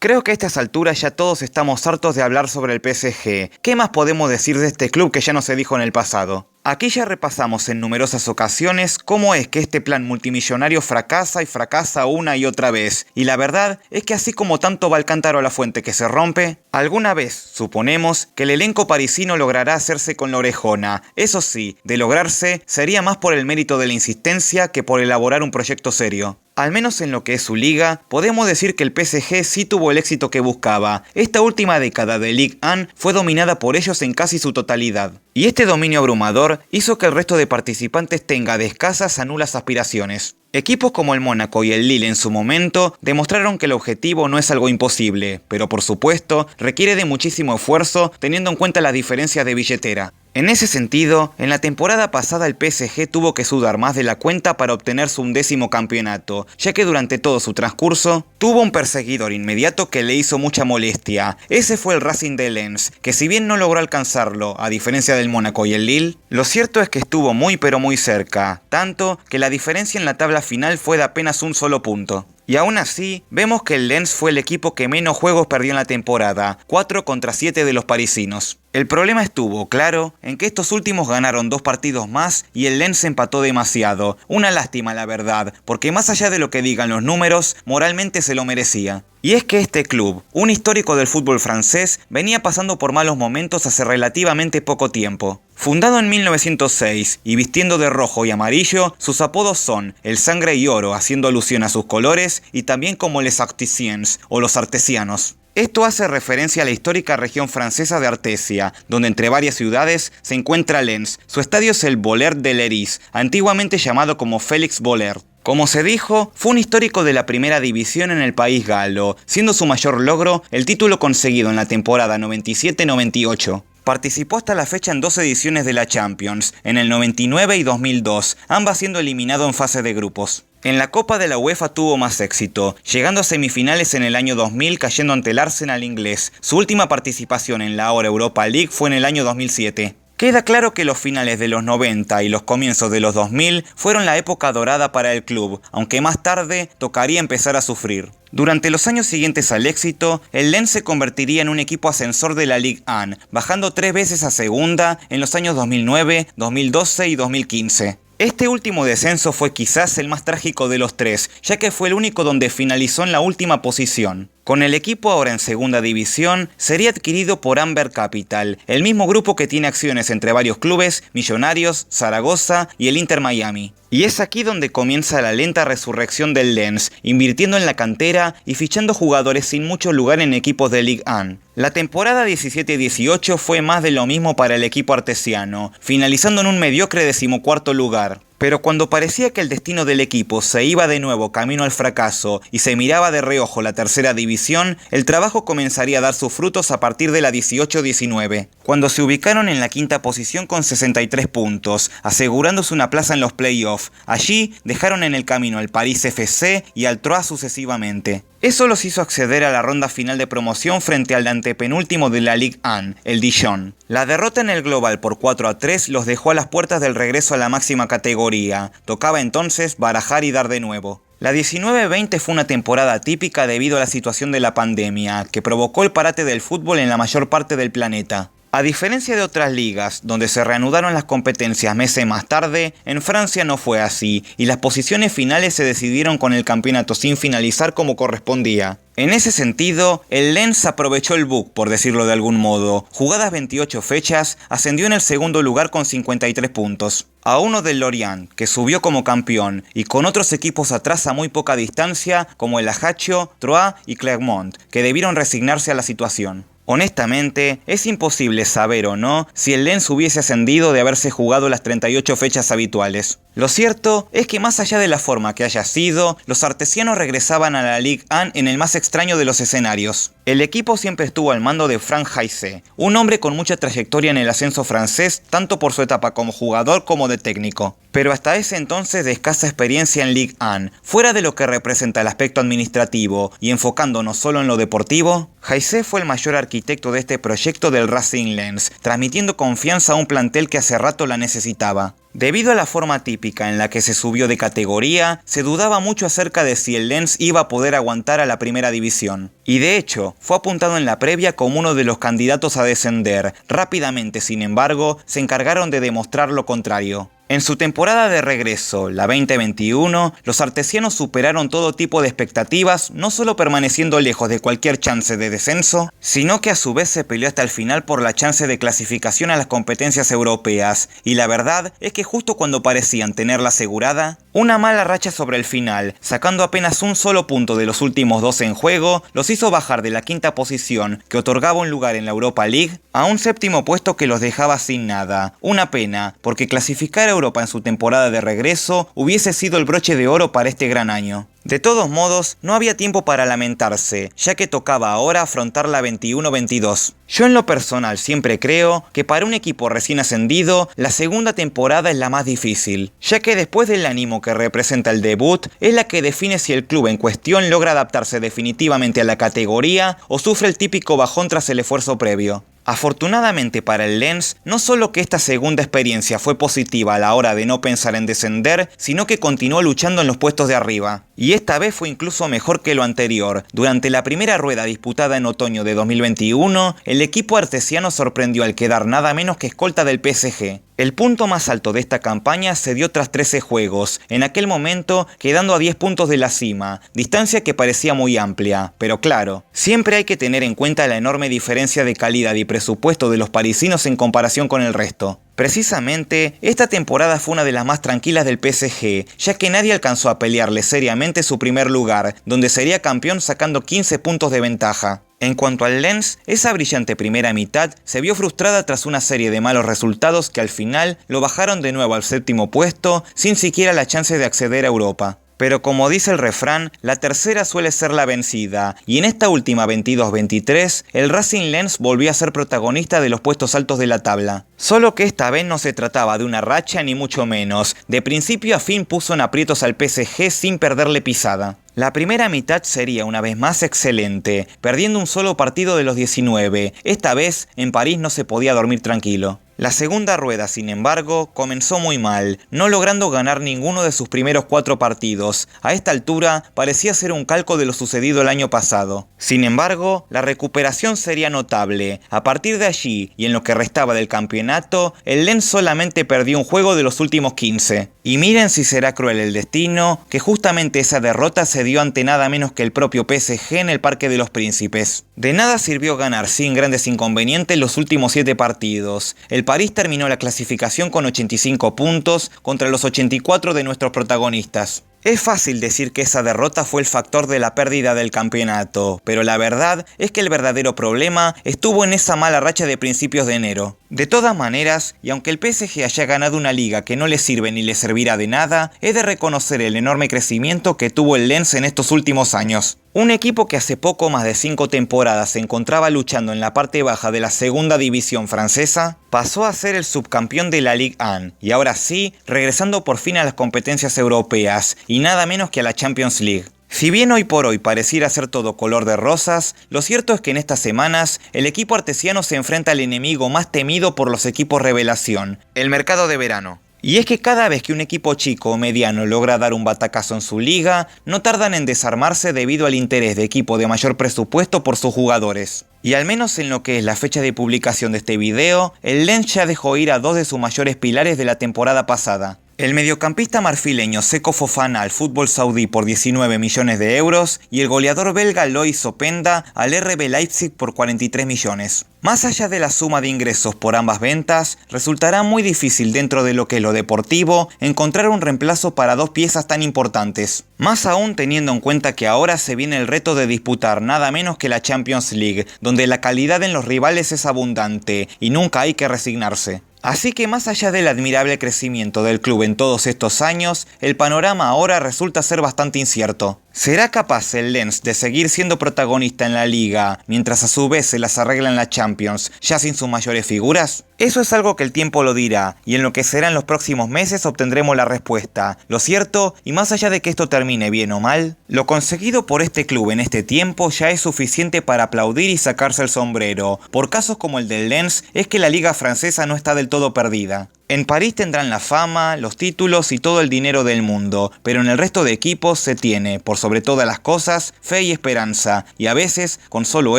Creo que a estas alturas ya todos estamos hartos de hablar sobre el PSG. ¿Qué más podemos decir de este club que ya no se dijo en el pasado? Aquí ya repasamos en numerosas ocasiones cómo es que este plan multimillonario fracasa y fracasa una y otra vez. Y la verdad es que así como tanto va el cántaro a la fuente que se rompe, alguna vez suponemos que el elenco parisino logrará hacerse con la orejona. Eso sí, de lograrse sería más por el mérito de la insistencia que por elaborar un proyecto serio. Al menos en lo que es su liga, podemos decir que el PSG sí tuvo el éxito que buscaba. Esta última década de Ligue 1 fue dominada por ellos en casi su totalidad. Y este dominio abrumador hizo que el resto de participantes tenga de escasas a nulas aspiraciones. Equipos como el Mónaco y el Lille en su momento demostraron que el objetivo no es algo imposible, pero por supuesto requiere de muchísimo esfuerzo teniendo en cuenta las diferencias de billetera. En ese sentido, en la temporada pasada el PSG tuvo que sudar más de la cuenta para obtener su 11º campeonato, ya que durante todo su transcurso tuvo un perseguidor inmediato que le hizo mucha molestia. Ese fue el Racing de Lens, que si bien no logró alcanzarlo, a diferencia del Mónaco y el Lille, lo cierto es que estuvo muy pero muy cerca, tanto que la diferencia en la tabla final fue de apenas un solo punto. Y aún así, vemos que el Lens fue el equipo que menos juegos perdió en la temporada, 4 contra 7 de los parisinos. El problema estuvo, claro, en que estos últimos ganaron 2 partidos más y el Lens empató demasiado. Una lástima la verdad, porque más allá de lo que digan los números, moralmente se lo merecía. Y es que este club, un histórico del fútbol francés, venía pasando por malos momentos hace relativamente poco tiempo. Fundado en 1906 y vistiendo de rojo y amarillo, sus apodos son el Sangre y Oro, haciendo alusión a sus colores, y también como les Artesiens o los Artesianos. Esto hace referencia a la histórica región francesa de Artesia, donde entre varias ciudades se encuentra Lens. Su estadio es el Bollard de Leiris, antiguamente llamado como Félix Bollard. Como se dijo, fue un histórico de la primera división en el país galo, siendo su mayor logro el título conseguido en la temporada 97-98. Participó hasta la fecha en 2 ediciones de la Champions, en el 99 y 2002, ambas siendo eliminado en fase de grupos. En la Copa de la UEFA tuvo más éxito, llegando a semifinales en el año 2000 cayendo ante el Arsenal inglés. Su última participación en la ahora Europa League fue en el año 2007. Queda claro que los finales de los 90 y los comienzos de los 2000 fueron la época dorada para el club, aunque más tarde tocaría empezar a sufrir. Durante los años siguientes al éxito, el Lens se convertiría en un equipo ascensor de la Ligue 1, bajando 3 veces a segunda en los años 2009, 2012 y 2015. Este último descenso fue quizás el más trágico de los 3, ya que fue el único donde finalizó en la última posición. Con el equipo ahora en segunda división, sería adquirido por Amber Capital, el mismo grupo que tiene acciones entre varios clubes, Millonarios, Zaragoza y el Inter Miami. Y es aquí donde comienza la lenta resurrección del Lens, invirtiendo en la cantera y fichando jugadores sin mucho lugar en equipos de Ligue 1. La temporada 17-18 fue más de lo mismo para el equipo artesiano, finalizando en un mediocre 14º lugar. Pero cuando parecía que el destino del equipo se iba de nuevo camino al fracaso y se miraba de reojo la tercera división, el trabajo comenzaría a dar sus frutos a partir de la 18-19, cuando se ubicaron en la 5ª posición con 63 puntos, asegurándose una plaza en los playoffs. Allí dejaron en el camino al Paris FC y al Troyes sucesivamente. Eso los hizo acceder a la ronda final de promoción frente al antepenúltimo de la Ligue 1, el Dijon. La derrota en el global por 4-3 los dejó a las puertas del regreso a la máxima categoría. Tocaba entonces barajar y dar de nuevo. La 19-20 fue una temporada atípica debido a la situación de la pandemia, que provocó el parate del fútbol en la mayor parte del planeta. A diferencia de otras ligas, donde se reanudaron las competencias meses más tarde, en Francia no fue así, y las posiciones finales se decidieron con el campeonato sin finalizar como correspondía. En ese sentido, el Lens aprovechó el bug, por decirlo de algún modo. Jugadas 28 fechas, ascendió en el segundo lugar con 53 puntos. A uno del Lorient, que subió como campeón, y con otros equipos atrás a muy poca distancia, como el Ajaccio, Troyes y Clermont, que debieron resignarse a la situación. Honestamente, es imposible saber o no si el Lens hubiese ascendido de haberse jugado las 38 fechas habituales. Lo cierto es que más allá de la forma que haya sido, los artesianos regresaban a la Ligue 1 en el más extraño de los escenarios. El equipo siempre estuvo al mando de Franck Haise, un hombre con mucha trayectoria en el ascenso francés, tanto por su etapa como jugador como de técnico. Pero hasta ese entonces de escasa experiencia en Ligue 1, fuera de lo que representa el aspecto administrativo y enfocándonos solo en lo deportivo, Haise fue el mayor arquitecto de este proyecto del Racing Lens, transmitiendo confianza a un plantel que hace rato la necesitaba. Debido a la forma típica en la que se subió de categoría, se dudaba mucho acerca de si el Lens iba a poder aguantar a la primera división. Y de hecho, fue apuntado en la previa como uno de los candidatos a descender. Rápidamente, sin embargo, se encargaron de demostrar lo contrario. En su temporada de regreso, la 2021, los artesianos superaron todo tipo de expectativas, no solo permaneciendo lejos de cualquier chance de descenso, sino que a su vez se peleó hasta el final por la chance de clasificación a las competencias europeas, y la verdad es que justo cuando parecían tenerla asegurada, una mala racha sobre el final, sacando apenas un solo punto de los últimos 12 en juego, los hizo bajar de la quinta posición, que otorgaba un lugar en la Europa League, a un séptimo puesto que los dejaba sin nada. Una pena, porque clasificar a Europa en su temporada de regreso hubiese sido el broche de oro para este gran año. De todos modos, no había tiempo para lamentarse, ya que tocaba ahora afrontar la 21-22. Yo en lo personal siempre creo que para un equipo recién ascendido, la segunda temporada es la más difícil, ya que después del ánimo que representa el debut, es la que define si el club en cuestión logra adaptarse definitivamente a la categoría o sufre el típico bajón tras el esfuerzo previo. Afortunadamente para el Lens, no solo que esta segunda experiencia fue positiva a la hora de no pensar en descender, sino que continuó luchando en los puestos de arriba. Y esta vez fue incluso mejor que lo anterior. Durante la primera rueda disputada en otoño de 2021, el equipo artesiano sorprendió al quedar nada menos que escolta del PSG. El punto más alto de esta campaña se dio tras 13 juegos, en aquel momento quedando a 10 puntos de la cima, distancia que parecía muy amplia, pero claro, siempre hay que tener en cuenta la enorme diferencia de calidad y presupuesto de los parisinos en comparación con el resto. Precisamente, esta temporada fue una de las más tranquilas del PSG, ya que nadie alcanzó a pelearle seriamente su primer lugar, donde sería campeón sacando 15 puntos de ventaja. En cuanto al Lens, esa brillante primera mitad se vio frustrada tras una serie de malos resultados que al final lo bajaron de nuevo al séptimo puesto sin siquiera la chance de acceder a Europa. Pero como dice el refrán, la tercera suele ser la vencida, y en esta última 22-23, el Racing Lens volvió a ser protagonista de los puestos altos de la tabla. Solo que esta vez no se trataba de una racha ni mucho menos, de principio a fin puso en aprietos al PSG sin perderle pisada. La primera mitad sería una vez más excelente, perdiendo un solo partido de los 19, esta vez en París no se podía dormir tranquilo. La segunda rueda, sin embargo, comenzó muy mal, no logrando ganar ninguno de sus primeros 4 partidos. A esta altura parecía ser un calco de lo sucedido el año pasado. Sin embargo, la recuperación sería notable. A partir de allí, y en lo que restaba del campeonato, el Lens solamente perdió un juego de los últimos 15. Y miren si será cruel el destino, que justamente esa derrota se dio ante nada menos que el propio PSG en el Parque de los Príncipes. De nada sirvió ganar sin grandes inconvenientes los últimos 7 partidos. El París terminó la clasificación con 85 puntos contra los 84 de nuestros protagonistas. Es fácil decir que esa derrota fue el factor de la pérdida del campeonato, pero la verdad es que el verdadero problema estuvo en esa mala racha de principios de enero. De todas maneras, y aunque el PSG haya ganado una liga que no le sirve ni le servirá de nada, es de reconocer el enorme crecimiento que tuvo el Lens en estos últimos años. Un equipo que hace poco más de 5 temporadas se encontraba luchando en la parte baja de la segunda división francesa, pasó a ser el subcampeón de la Ligue 1 y ahora sí, regresando por fin a las competencias europeas y nada menos que a la Champions League. Si bien hoy por hoy pareciera ser todo color de rosas, lo cierto es que en estas semanas el equipo artesiano se enfrenta al enemigo más temido por los equipos revelación, el mercado de verano. Y es que cada vez que un equipo chico o mediano logra dar un batacazo en su liga, no tardan en desarmarse debido al interés de equipo de mayor presupuesto por sus jugadores. Y al menos en lo que es la fecha de publicación de este video, el Lens ya dejó ir a 2 de sus mayores pilares de la temporada pasada. El mediocampista marfileño Seko Fofana al fútbol saudí por 19 millones de euros y el goleador belga Loïs Openda al RB Leipzig por 43 millones. Más allá de la suma de ingresos por ambas ventas, resultará muy difícil dentro de lo que es lo deportivo encontrar un reemplazo para 2 piezas tan importantes. Más aún teniendo en cuenta que ahora se viene el reto de disputar nada menos que la Champions League, donde la calidad en los rivales es abundante y nunca hay que resignarse. Así que más allá del admirable crecimiento del club en todos estos años, el panorama ahora resulta ser bastante incierto. ¿Será capaz el Lens de seguir siendo protagonista en la liga, mientras a su vez se las arregla en la Champions, ya sin sus mayores figuras? Eso es algo que el tiempo lo dirá, y en lo que será en los próximos meses obtendremos la respuesta. Lo cierto, y más allá de que esto termine bien o mal, lo conseguido por este club en este tiempo ya es suficiente para aplaudir y sacarse el sombrero. Por casos como el del Lens, es que la liga francesa no está del todo perdida. En París tendrán la fama, los títulos y todo el dinero del mundo, pero en el resto de equipos se tiene, por sobre todas las cosas, fe y esperanza, y a veces, con solo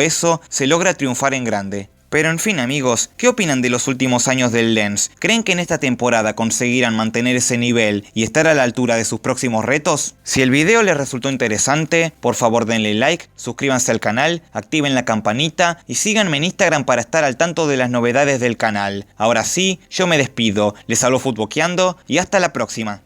eso, se logra triunfar en grande. Pero en fin amigos, ¿qué opinan de los últimos años del Lens? ¿Creen que en esta temporada conseguirán mantener ese nivel y estar a la altura de sus próximos retos? Si el video les resultó interesante, por favor denle like, suscríbanse al canal, activen la campanita y síganme en Instagram para estar al tanto de las novedades del canal. Ahora sí, yo me despido, les hablo Futboqueando y hasta la próxima.